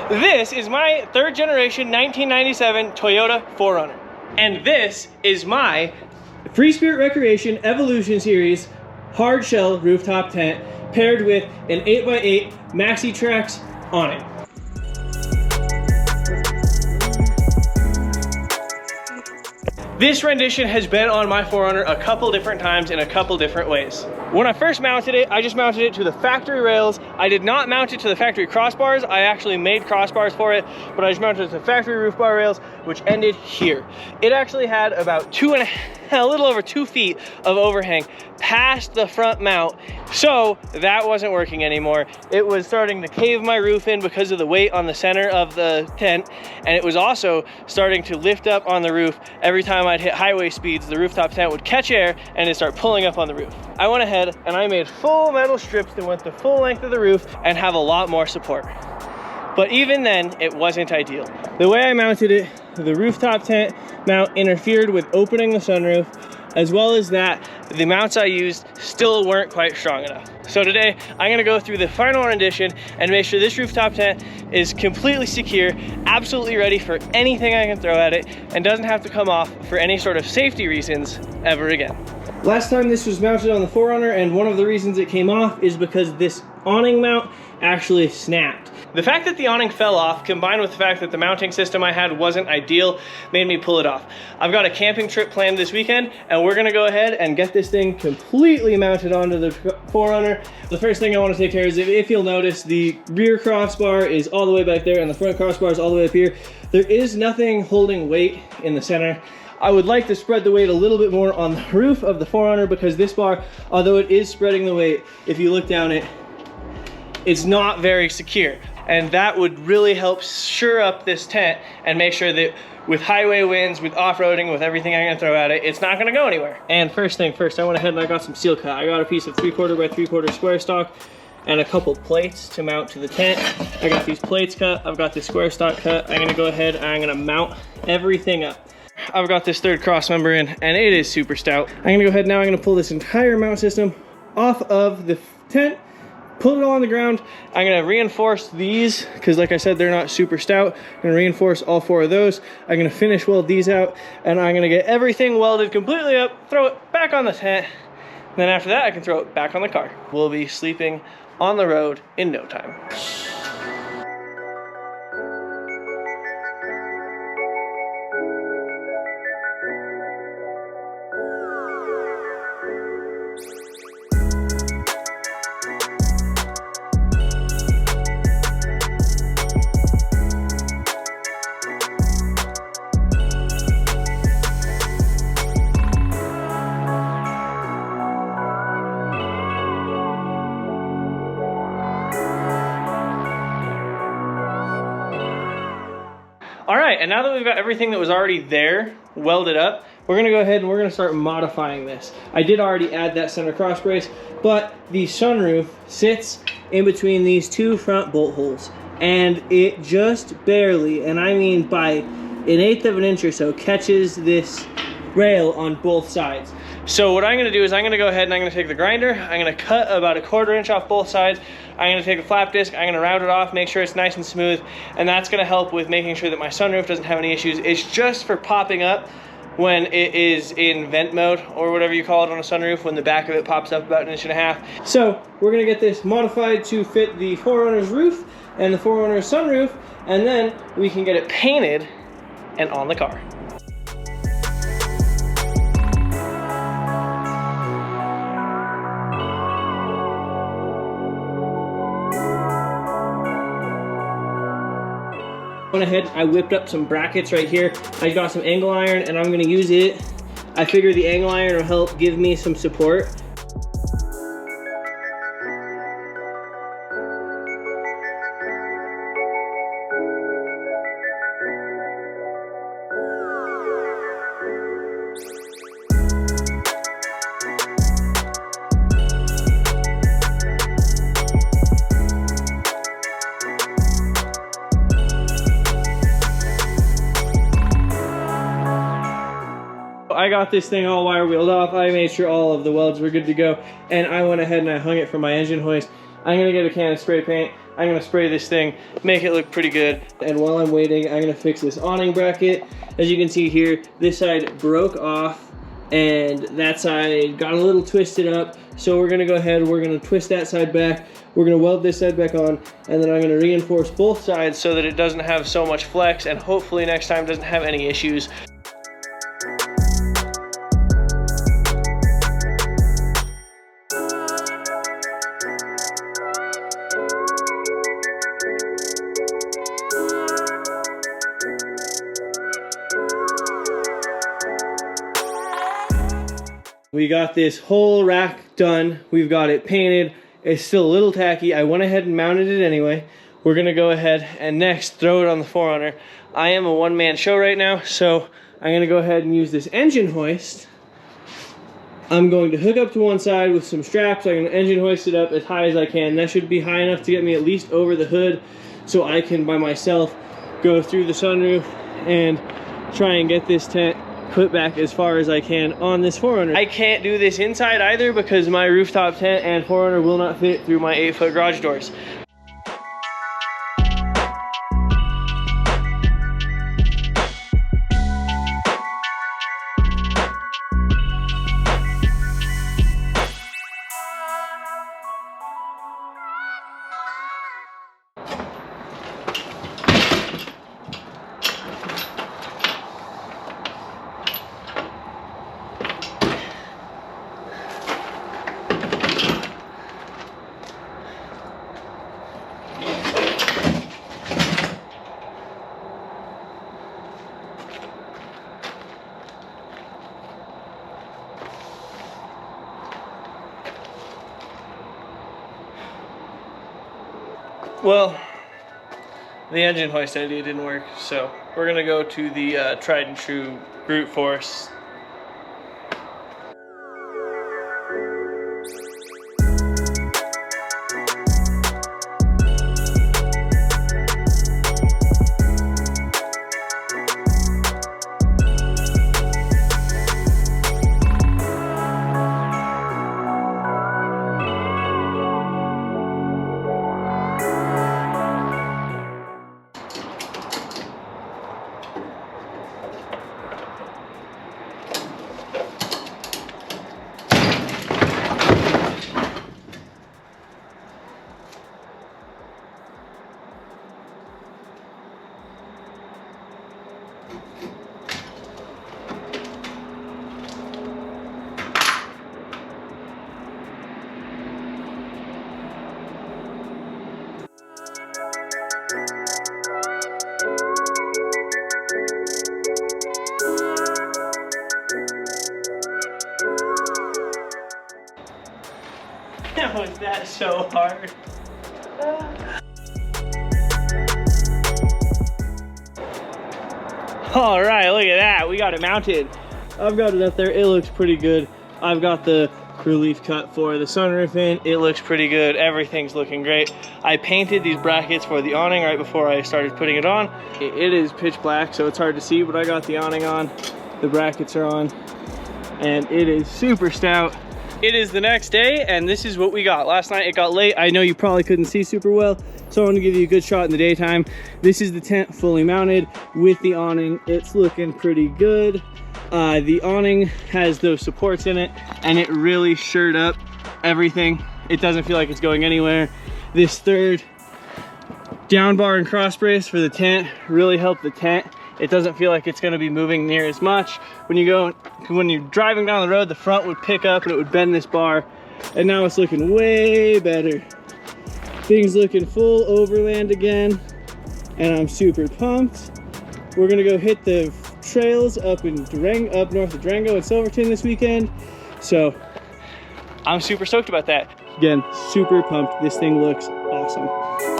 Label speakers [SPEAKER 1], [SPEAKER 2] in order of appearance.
[SPEAKER 1] This is my third generation 1997 Toyota 4Runner. And this is my Freespirit Recreation Evolution Series hard shell rooftop tent paired with an 8x8 Maxi Trax awning. This rendition has been on my 4Runner a couple different times in a couple different ways. When I first mounted it, I just mounted it to the factory rails. I did not mount it to the factory crossbars. I actually made crossbars for it, but I just mounted it to the factory roof bar rails, which ended here. It actually had about a little over 2 feet of overhang past the front mount, so that wasn't working anymore. It was starting to cave my roof in because of the weight on the center of the tent, and it was also starting to lift up on the roof. Every time I'd hit highway speeds, the rooftop tent would catch air and it'd start pulling up on the roof. I went ahead and I made full metal strips that went the full length of the roof and have a lot more support. But even then, it wasn't ideal. The way I mounted it, the rooftop tent mount interfered with opening the sunroof, as well as that, the mounts I used still weren't quite strong enough. So today, I'm gonna go through the final rendition and make sure this rooftop tent is completely secure, absolutely ready for anything I can throw at it, and doesn't have to come off for any sort of safety reasons ever again. Last time this was mounted on the 4Runner, and one of the reasons it came off is because this awning mount actually snapped. The fact that the awning fell off, combined with the fact that the mounting system I had wasn't ideal, made me pull it off. I've got a camping trip planned this weekend, and we're gonna go ahead and get this thing completely mounted onto the 4Runner. The first thing I want to take care of is, if you'll notice, the rear crossbar is all the way back there, and the front crossbar is all the way up here. There is nothing holding weight in the center. I would like to spread the weight a little bit more on the roof of the 4Runner, because this bar, although it is spreading the weight, if you look down it, it's not very secure. And that would really help sure up this tent and make sure that with highway winds, with off-roading, with everything I'm gonna throw at it, it's not gonna go anywhere. And first thing first, I went ahead and I got some steel cut. I got a piece of 3/4 by 3/4 square stock and a couple plates to mount to the tent. I got these plates cut, I've got this square stock cut. I'm gonna go ahead and I'm gonna mount everything up. I've got this third cross member in, and it is super stout. I'm gonna go ahead now, I'm gonna pull this entire mount system off of the tent, put it all on the ground. I'm gonna reinforce these, because like I said, they're not super stout. I'm gonna reinforce all 4 of those. I'm gonna finish weld these out, and I'm gonna get everything welded completely up, throw it back on the tent, and then after that, I can throw it back on the car. We'll be sleeping on the road in no time. All right, and now that we've got everything that was already there welded up, we're gonna go ahead and we're gonna start modifying this. I did already add that center cross brace, but the sunroof sits in between these 2 front bolt holes, and it just barely, and I mean by 1/8 of an inch or so, catches this rail on both sides. So what I'm gonna do is I'm gonna go ahead and I'm gonna take the grinder, I'm gonna cut about 1/4 inch off both sides, I'm gonna take a flap disc, I'm gonna round it off, make sure it's nice and smooth, and that's gonna help with making sure that my sunroof doesn't have any issues. It's just for popping up when it is in vent mode, or whatever you call it on a sunroof, when the back of it pops up about 1.5 inches. So we're gonna get this modified to fit the 4Runner's roof and the 4Runner's sunroof, and then we can get it painted and on the car. Went ahead, I whipped up some brackets right here. I got some angle iron and I'm gonna use it. I figure the angle iron will help give me some support. I got this thing all wire wheeled off. I made sure all of the welds were good to go, and I went ahead and I hung it from my engine hoist. I'm gonna get a can of spray paint. I'm gonna spray this thing, make it look pretty good. And while I'm waiting, I'm gonna fix this awning bracket. As you can see here, this side broke off and that side got a little twisted up. So we're gonna go ahead, we're gonna twist that side back. We're gonna weld this side back on, and then I'm gonna reinforce both sides so that it doesn't have so much flex, and hopefully next time doesn't have any issues. We got this whole rack done. We've got it painted. It's still a little tacky. I went ahead and mounted it anyway. We're gonna go ahead and next throw it on the 4Runner. I am a one-man show right now, so I'm gonna go ahead and use this engine hoist. I'm going to hook up to one side with some straps. I'm gonna engine hoist it up as high as I can. That should be high enough to get me at least over the hood so I can, by myself, go through the sunroof and try and get this tent put back as far as I can on this 4Runner. I can't do this inside either because my rooftop tent and 4Runner will not fit through my 8-foot garage doors. Well, the engine hoist idea didn't work, so we're gonna go to the tried and true brute force. How is that so hard? All right, look at that. We got it mounted. I've got it up there. It looks pretty good. I've got the relief cut for the sunroof in. It looks pretty good. Everything's looking great. I painted these brackets for the awning right before I started putting it on. It is pitch black, so it's hard to see, but I got the awning on. The brackets are on, and it is super stout. It is the next day, and this is what we got. Last night it got late. I know you probably couldn't see super well, so I want to give you a good shot in the daytime. This is the tent fully mounted with the awning. It's looking pretty good. The awning has those supports in it, and it really shored up everything. It doesn't feel like it's going anywhere. This third down bar and cross brace for the tent really helped the tent. It doesn't feel like it's gonna be moving near as much. When you're driving down the road, the front would pick up and it would bend this bar. And now it's looking way better. Things looking full Overland again, and I'm super pumped. We're gonna go hit the trails up north of Durango and Silverton this weekend. So I'm super stoked about that. Again, super pumped. This thing looks awesome.